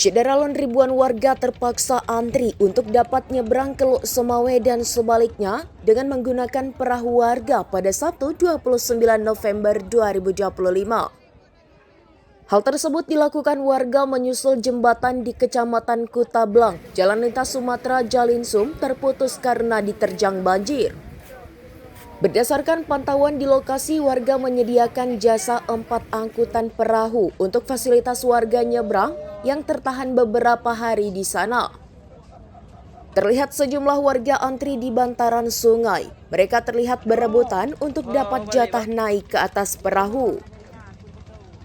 Syederalon ribuan warga terpaksa antri untuk dapat nyebrang ke Lok Sumawe dan sebaliknya dengan menggunakan perahu warga pada Sabtu 29 November 2025. Hal tersebut dilakukan warga menyusul jembatan di Kecamatan Kutablang, Jalan Lintas Sumatera Jalinsum terputus karena diterjang banjir. Berdasarkan pantauan di lokasi, warga menyediakan jasa 4 angkutan perahu untuk fasilitas warga nyebrang yang tertahan beberapa hari di sana. Terlihat sejumlah warga antri di bantaran sungai. Mereka terlihat berebutan untuk dapat jatah naik ke atas perahu.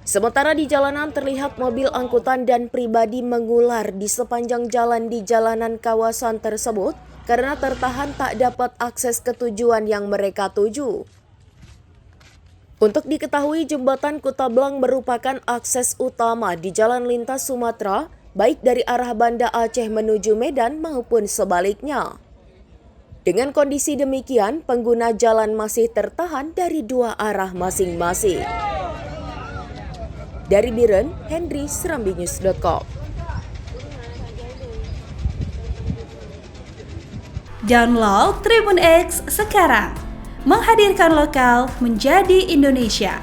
Sementara di jalanan terlihat mobil angkutan dan pribadi mengular di sepanjang jalan di jalanan kawasan tersebut karena tertahan tak dapat akses ke tujuan yang mereka tuju. Untuk diketahui, jembatan Kutablang merupakan akses utama di Jalan Lintas Sumatera, baik dari arah Banda Aceh menuju Medan maupun sebaliknya. Dengan kondisi demikian, pengguna jalan masih tertahan dari 2 arah masing-masing. Dari Biren, Henry, serambinews.com. Download Tribun X sekarang, menghadirkan lokal menjadi Indonesia.